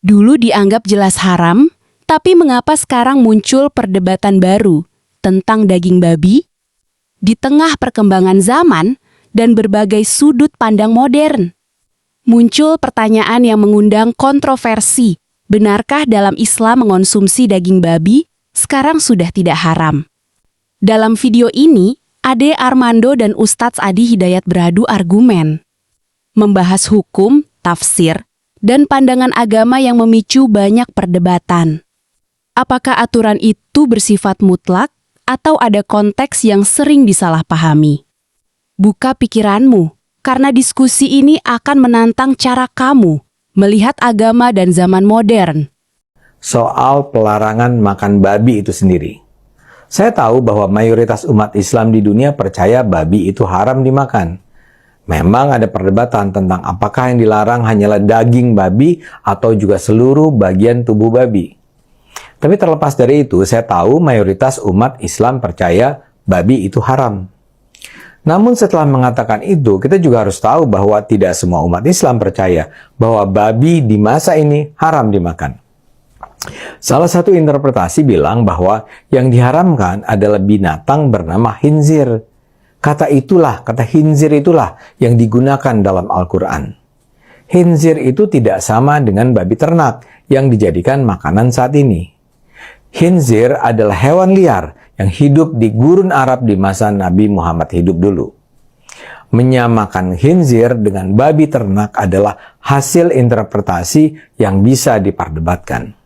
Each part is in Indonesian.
Dulu dianggap jelas haram, tapi mengapa sekarang muncul perdebatan baru tentang daging babi? Di tengah perkembangan zaman dan berbagai sudut pandang modern, muncul pertanyaan yang mengundang kontroversi. Benarkah dalam Islam mengonsumsi daging babi sekarang sudah tidak haram? Dalam video ini, Ade Armando dan Ustadz Adi Hidayat beradu argumen, membahas hukum, tafsir, dan pandangan agama yang memicu banyak perdebatan. Apakah aturan itu bersifat mutlak atau ada konteks yang sering disalahpahami? Buka pikiranmu, karena diskusi ini akan menantang cara kamu melihat agama dan zaman modern. Soal pelarangan makan babi itu sendiri. Saya tahu bahwa mayoritas umat Islam di dunia percaya babi itu haram dimakan. Memang ada perdebatan tentang apakah yang dilarang hanyalah daging babi atau juga seluruh bagian tubuh babi. Tapi terlepas dari itu, saya tahu mayoritas umat Islam percaya babi itu haram. Namun setelah mengatakan itu, kita juga harus tahu bahwa tidak semua umat Islam percaya bahwa babi di masa ini haram dimakan. Salah satu interpretasi bilang bahwa yang diharamkan adalah binatang bernama khinzir. Kata khinzir itulah yang digunakan dalam Al-Quran. Khinzir itu tidak sama dengan babi ternak yang dijadikan makanan saat ini. Khinzir adalah hewan liar yang hidup di gurun Arab di masa Nabi Muhammad hidup dulu. Menyamakan khinzir dengan babi ternak adalah hasil interpretasi yang bisa diperdebatkan.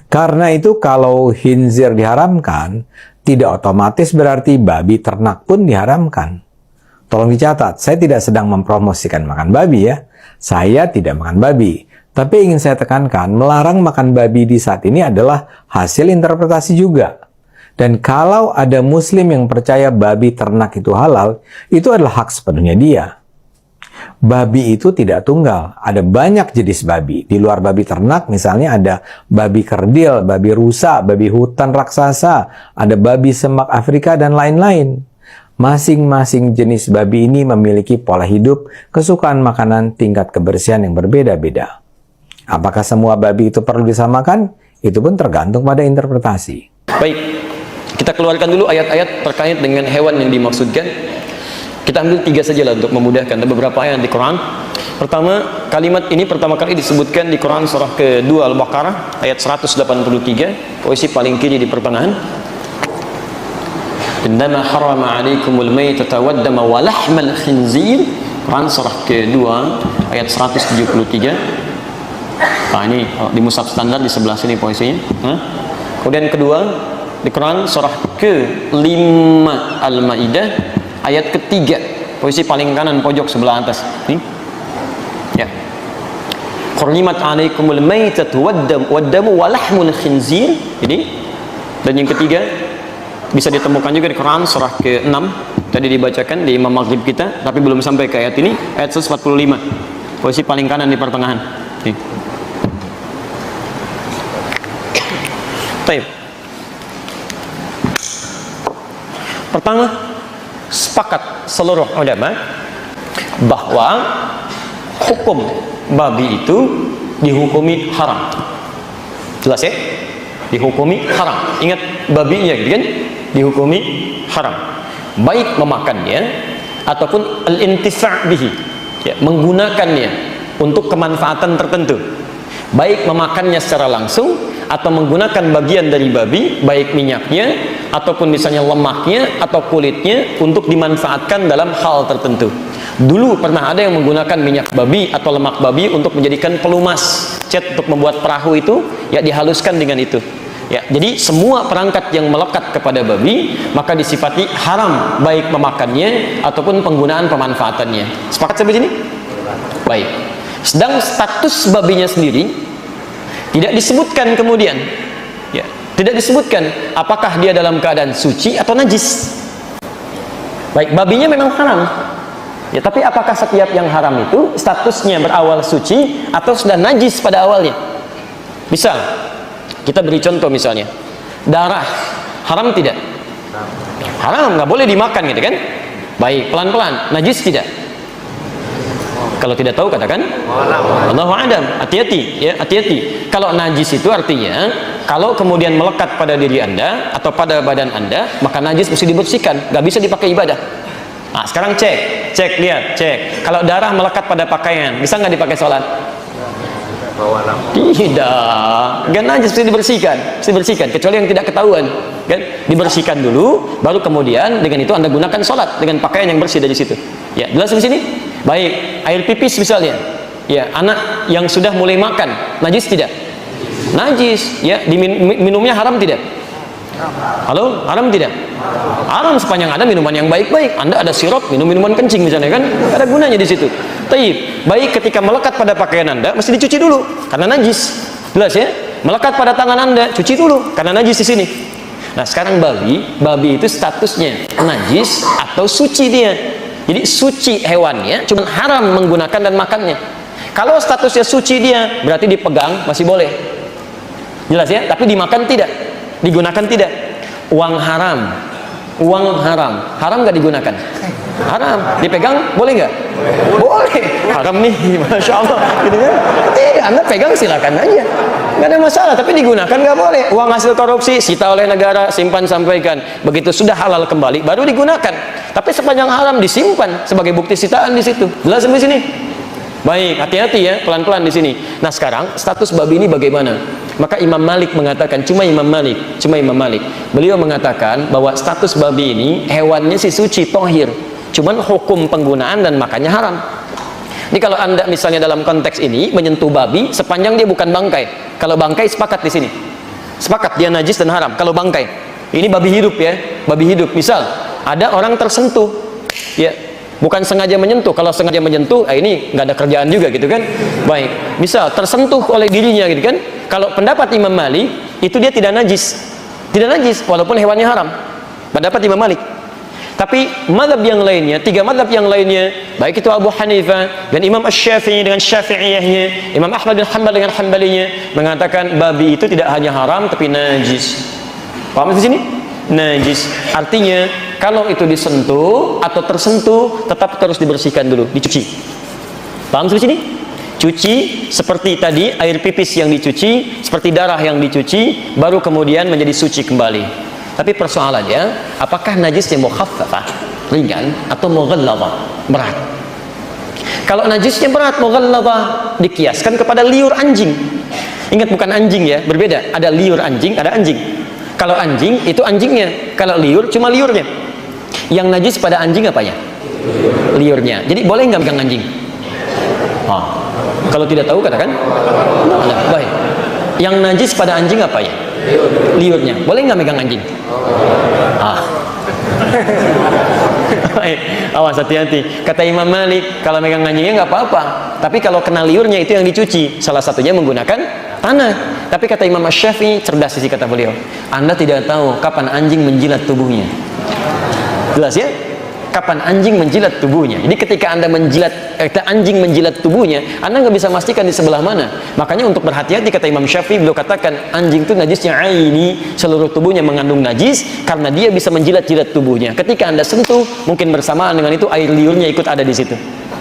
Karena itu kalau khinzir diharamkan, tidak otomatis berarti babi ternak pun diharamkan. Tolong dicatat, saya tidak sedang mempromosikan makan babi ya. Saya tidak makan babi. Tapi ingin saya tekankan, melarang makan babi di saat ini adalah hasil interpretasi juga. Dan kalau ada muslim yang percaya babi ternak itu halal, itu adalah hak sepenuhnya dia. Babi itu tidak tunggal, ada banyak jenis babi. Di luar babi ternak misalnya ada babi kerdil, babi rusa, babi hutan raksasa, ada babi semak Afrika dan lain-lain. Masing-masing jenis babi ini memiliki pola hidup, kesukaan makanan, tingkat kebersihan yang berbeda-beda. Apakah semua babi itu perlu disamakan? Itu pun tergantung pada interpretasi. Baik, kita keluarkan dulu ayat-ayat terkait dengan hewan yang dimaksudkan. Kita ambil 3 saja lah untuk memudahkan. Ada beberapa ayat di Quran. Pertama, kalimat ini pertama kali disebutkan di Quran surah ke-2 Al-Baqarah ayat 183, posisi paling kiri di pertengahan. Innama harrama 'alaikumul maytata wad-dama wa lahmal khinzir. Quran surah ke-2 ayat 173. Nah, ini di mushaf standar di sebelah sini posisinya. Kemudian kedua, di Quran surah ke-5 Al-Maidah ayat ketiga, posisi paling kanan pojok sebelah atas. Nih. Ya. Hurrimat 'alaikumul maitatu wad-damu wa lahmul khinzir. Jadi, dan yang ketiga bisa ditemukan juga di Quran surah ke-6. Tadi dibacakan di Imam Maghrib kita, tapi belum sampai ke ayat ini, ayat 145. Posisi paling kanan di pertengahan. Nih. Baik. Pertama, sepakat seluruh ulama bahwa hukum babi itu dihukumi haram. Jelas ya? Dihukumi haram. Ingat babinya kan? Dihukumi haram. Baik memakannya ataupun al-intifa' bihi. Ya, menggunakannya untuk kemanfaatan tertentu. Baik memakannya secara langsung atau menggunakan bagian dari babi, baik minyaknya ataupun misalnya lemaknya atau kulitnya untuk dimanfaatkan dalam hal tertentu. Dulu pernah ada yang menggunakan minyak babi atau lemak babi untuk menjadikan pelumas, cat untuk membuat perahu itu, ya dihaluskan dengan itu. Ya, jadi semua perangkat yang melekat kepada babi maka disifati haram, baik memakannya ataupun penggunaan pemanfaatannya. Sepakat sampai sini? Baik. Sedang status babinya sendiri tidak disebutkan kemudian. Ya, tidak disebutkan apakah dia dalam keadaan suci atau najis. Baik, babinya memang haram. Ya, tapi apakah setiap yang haram itu statusnya berawal suci atau sudah najis pada awalnya? Misal, kita beri contoh misalnya, darah haram tidak? Haram, nggak boleh dimakan gitu kan? Baik, pelan-pelan, najis tidak? Kalau tidak tahu katakan Allahu a'lam. Hati-hati ya, hati-hati. Kalau najis itu artinya kalau kemudian melekat pada diri Anda atau pada badan Anda, maka najis mesti dibersihkan, nggak bisa dipakai ibadah. Nah, sekarang cek, lihat, cek. Kalau darah melekat pada pakaian, bisa nggak dipakai sholat? Tidak, kan najis mesti dibersihkan, kecuali yang tidak ketahuan, kan? Dibersihkan dulu, baru kemudian dengan itu Anda gunakan sholat dengan pakaian yang bersih dari situ. Ya, jelas di sini? Baik, air pipis misalnya, ya, anak yang sudah mulai makan, najis tidak? Najis, ya, minumnya haram tidak? Halo, haram tidak? Haram sepanjang ada minuman yang baik-baik. Anda ada sirup, minum minuman kencing misalnya, kan? Gak ada gunanya di situ. Taib, baik ketika melekat pada pakaian Anda, mesti dicuci dulu, karena najis. Jelas ya? Melekat pada tangan Anda, cuci dulu, karena najis di sini. Nah, sekarang babi itu statusnya najis atau suci dia. Jadi suci hewannya, cuma haram menggunakan dan makannya. Kalau statusnya suci dia, berarti dipegang masih boleh. Jelas ya? Tapi dimakan tidak, digunakan tidak. Uang haram, haram nggak digunakan? Haram. Dipegang boleh nggak? Boleh. Haram nih, masya Allah. Gitu kan? Anda pegang silakan aja, nggak ada masalah. Tapi digunakan nggak boleh. Uang hasil korupsi sita oleh negara, simpan sampaikan. Begitu sudah halal kembali, baru digunakan. Tapi sepanjang haram disimpan sebagai bukti sitaan di situ. Jelas sampai sini? Baik, hati-hati ya, pelan-pelan di sini. Nah, sekarang status babi ini bagaimana? Maka Imam Malik mengatakan, cuma Imam Malik. Beliau mengatakan bahwa status babi ini hewannya sih suci, tohir. Cuman hukum penggunaan dan makannya haram. Jadi kalau Anda misalnya dalam konteks ini menyentuh babi sepanjang dia bukan bangkai. Kalau bangkai sepakat di sini. Sepakat dia najis dan haram. Kalau bangkai. Ini babi hidup ya, babi hidup. Misal ada orang tersentuh, ya, bukan sengaja menyentuh. Kalau sengaja menyentuh, ini nggak ada kerjaan juga gitu kan. Baik, misal tersentuh oleh dirinya gitu kan. Kalau pendapat Imam Malik itu dia tidak najis, walaupun hewannya haram. Pendapat Imam Malik. Tapi mazhab yang lainnya, 3 mazhab yang lainnya, baik itu Abu Hanifah dan Imam Asy-Syafi'i dengan Syafi'iyahnya, Imam Ahmad bin Hanbal dengan Hanbalinya, mengatakan babi itu tidak hanya haram tapi najis. Paham di sini? Najis. Artinya kalau itu disentuh atau tersentuh tetap terus dibersihkan dulu, dicuci. Paham di sini? Cuci seperti tadi air pipis yang dicuci, seperti darah yang dicuci, baru kemudian menjadi suci kembali. Tapi persoalannya, apakah najisnya mukhaffafah, ringan, atau mughalladhah, berat? Kalau najisnya berat, mughalladhah, dikiaskan kepada liur anjing. Ingat, bukan anjing ya, berbeda. Ada liur anjing, ada anjing. Kalau anjing itu anjingnya, kalau liur cuma liurnya. Yang najis pada anjing apanya? Liurnya. Jadi boleh nggak pegang anjing? Kalau tidak tahu katakan. Baik. Yang najis pada anjing apa ya? Liurnya. Boleh nggak megang anjing? Baik. Awas, hati-hati. Kata Imam Malik, kalau megang anjingnya nggak apa-apa. Tapi kalau kena liurnya itu yang dicuci. Salah satunya menggunakan tanah. Tapi kata Imam Asy-Syafi'i, cerdas sih kata beliau, Anda tidak tahu kapan anjing menjilat tubuhnya. Jelas ya? Kapan anjing menjilat tubuhnya. Jadi ketika anjing menjilat tubuhnya, Anda nggak bisa memastikan di sebelah mana. Makanya untuk berhati-hati kata Imam Syafi'i, beliau katakan anjing itu najisnya aini, seluruh tubuhnya mengandung najis karena dia bisa menjilat-jilat tubuhnya. Ketika Anda sentuh, mungkin bersamaan dengan itu air liurnya ikut ada di situ.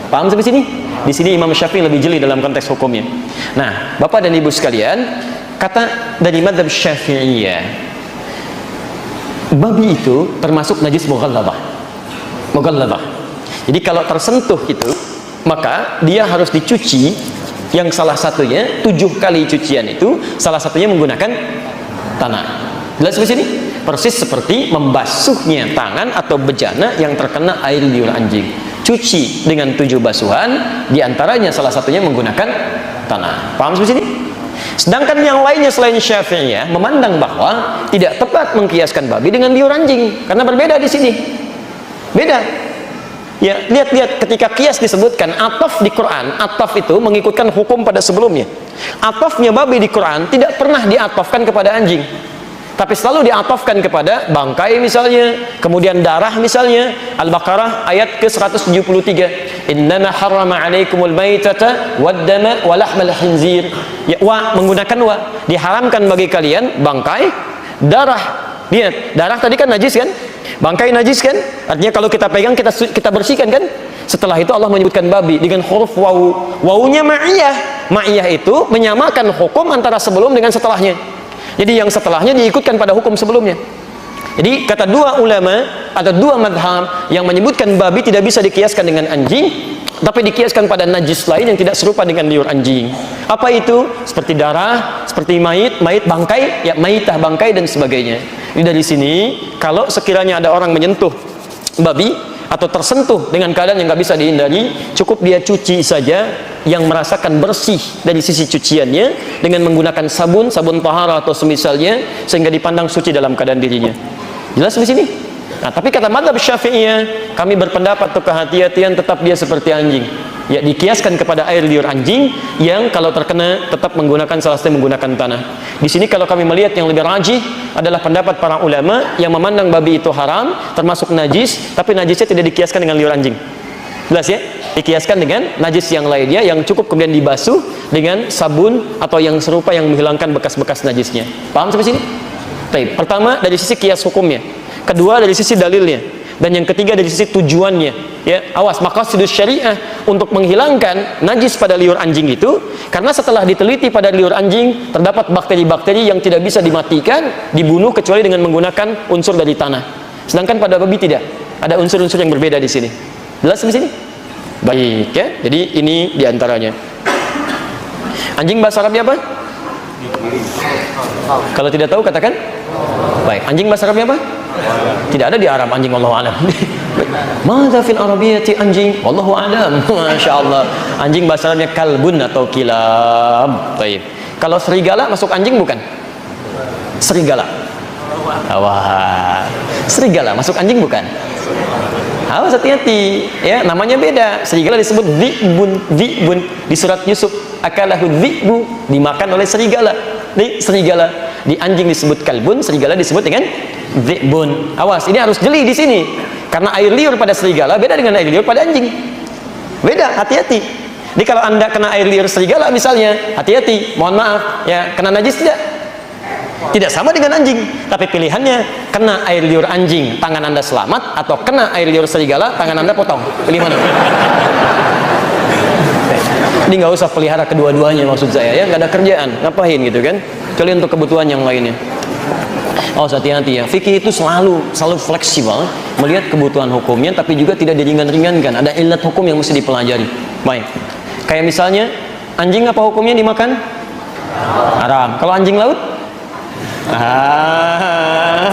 Paham sampai sini? Di sini Imam Syafi'i lebih jeli dalam konteks hukumnya. Nah, Bapak dan Ibu sekalian, kata dari mazhab Syafi'iyah, babi itu termasuk najis mughalladhah. Jadi kalau tersentuh itu, maka dia harus dicuci. Yang salah satunya 7 kali cucian itu, salah satunya menggunakan tanah. Jelas di sini? Persis seperti membasuhnya tangan atau bejana yang terkena air liur anjing. Cuci dengan 7 basuhan, diantaranya salah satunya menggunakan tanah. Paham di sini? Sedangkan yang lainnya selain Syafi'iyah memandang bahwa tidak tepat mengkiaskan babi dengan liur anjing karena berbeda di sini. Beda. Ya, lihat ketika kias disebutkan ataf di Quran, ataf itu mengikutkan hukum pada sebelumnya. Atafnya babi di Quran tidak pernah diatafkan kepada anjing. Tapi selalu diatafkan kepada bangkai misalnya, kemudian darah misalnya. Al-Baqarah ayat ke-173. Innama harrama 'alaikumul maitata wad-dama wa lahmal khinzir. Ya, menggunakan diharamkan bagi kalian bangkai, darah. Lihat, darah tadi kan najis kan? Bangkai najis kan? Artinya kalau kita pegang kita bersihkan kan? Setelah itu Allah menyebutkan babi dengan huruf wawu. Wawunya ma'iyah. Ma'iyah itu menyamakan hukum antara sebelum dengan setelahnya. Jadi yang setelahnya diikutkan pada hukum sebelumnya. Jadi kata dua ulama atau dua madhab yang menyebutkan babi tidak bisa dikiaskan dengan anjing, tapi dikiaskan pada najis lain yang tidak serupa dengan liur anjing. Apa itu? Seperti darah, seperti mayit bangkai, ya mayitah bangkai dan sebagainya. Jadi dari sini kalau sekiranya ada orang menyentuh babi atau tersentuh dengan keadaan yang nggak bisa dihindari, cukup dia cuci saja yang merasakan bersih dari sisi cuciannya dengan menggunakan sabun tahara atau semisalnya sehingga dipandang suci dalam keadaan dirinya. Jelas di sini? Nah, tapi kata mazhab Syafi'iyah, kami berpendapat untuk kehati-hatian tetap dia seperti anjing. Ya, dikiaskan kepada air liur anjing yang kalau terkena tetap menggunakan salah satu menggunakan tanah. Di sini kalau kami melihat yang lebih rajih adalah pendapat para ulama yang memandang babi itu haram, termasuk najis, tapi najisnya tidak dikiaskan dengan liur anjing. Jelas ya? Dikiaskan dengan najis yang lainnya yang cukup kemudian dibasuh dengan sabun atau yang serupa yang menghilangkan bekas-bekas najisnya. Paham sampai sini? Baik, pertama dari sisi kias hukumnya, kedua dari sisi dalilnya, dan yang ketiga dari sisi tujuannya. Ya, awas, maqasidus syariah untuk menghilangkan najis pada liur anjing itu karena setelah diteliti pada liur anjing terdapat bakteri-bakteri yang tidak bisa dimatikan, dibunuh kecuali dengan menggunakan unsur dari tanah. Sedangkan pada babi tidak. Ada unsur-unsur yang berbeda di sini. Jelas di sini? Baik ya. Jadi ini diantaranya. Anjing bahasa Arabnya apa? Kalau tidak tahu katakan. Baik, anjing bahasa Arabnya apa? Tidak ada di Arab anjing, wallahu a'lam. Madza fil arabiyyati anjing, wallahu a'lam. Masyaallah. Anjing bahasa Arabnya kalbun atau kilab. Baik. Kalau serigala masuk anjing bukan? Serigala. Wah. Serigala masuk anjing bukan? Awas hati-hati ya, namanya beda. Serigala disebut dhi'bun di surat Yusuf, akalahu dhi'bu, dimakan oleh serigala. Serigala. Di anjing disebut kalbun, serigala disebut dengan dhi'bun. Awas, ini harus jeli di sini. Karena air liur pada serigala beda dengan air liur pada anjing. Beda, hati-hati. Jadi kalau Anda kena air liur serigala misalnya, hati-hati, mohon maaf ya, kena najis tidak? Tidak sama dengan anjing, tapi pilihannya kena air liur anjing, tangan Anda selamat, atau kena air liur serigala, tangan Anda potong. Pilih mana? Ini nggak usah pelihara kedua-duanya maksud saya ya, nggak ada kerjaan, ngapain gitu kan? Kecuali untuk kebutuhan yang lainnya. Oh, hati-hati ya. Fikih itu selalu fleksibel melihat kebutuhan hukumnya, tapi juga tidak diringan-ringankan. Ada ilat hukum yang mesti dipelajari. Baik. Kayak misalnya anjing apa hukumnya dimakan? Haram. Kalau anjing laut?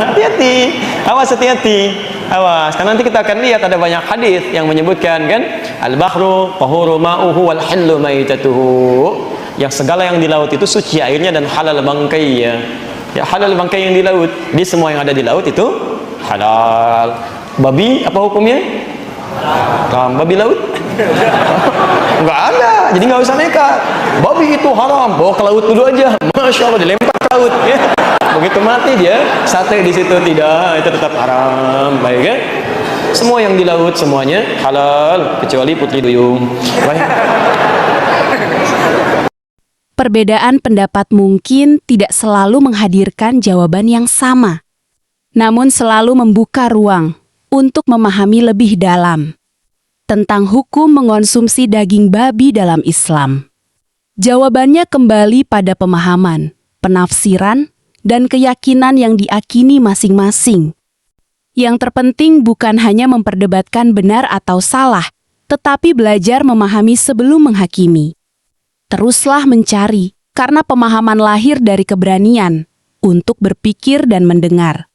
Hati-hati. Awas, hati-hati. Awas, karena nanti kita akan lihat ada banyak hadis yang menyebutkan kan, al-bahru tahuru ma'uhu wal hillu maitatuhu. Yang segala yang di laut itu suci airnya dan halal bangkainya. Ya, halal bangkai yang di laut. Di semua yang ada di laut itu halal. Babi apa hukumnya? Haram. Babi laut? Enggak ada. Jadi nggak usah nekat. Babi itu haram, bawa ke laut dulu aja. Masya Allah, dilempar ke laut ya. Begitu mati dia sate di situ, tidak, itu tetap haram. Baik ya. Semua yang di laut semuanya halal kecuali putri duyung. Baik. Perbedaan pendapat mungkin tidak selalu menghadirkan jawaban yang sama, namun selalu membuka ruang untuk memahami lebih dalam tentang hukum mengonsumsi daging babi dalam Islam. Jawabannya kembali pada pemahaman, penafsiran, dan keyakinan yang diakini masing-masing. Yang terpenting bukan hanya memperdebatkan benar atau salah, tetapi belajar memahami sebelum menghakimi. Teruslah mencari, karena pemahaman lahir dari keberanian untuk berpikir dan mendengar.